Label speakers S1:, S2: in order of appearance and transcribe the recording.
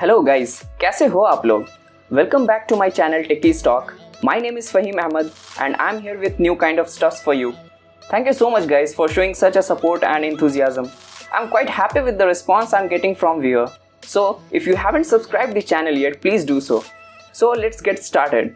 S1: Hello guys, कैसे हो आप लोग? Welcome back to my channel techies talk. My name is Fahim Ahmed and I'm here with new kind of stuffs for you. Thank you so much guys for showing such a support and enthusiasm. I'm quite happy with the response I'm getting from viewer. So if you haven't subscribed the channel yet, please do so. So let's get started.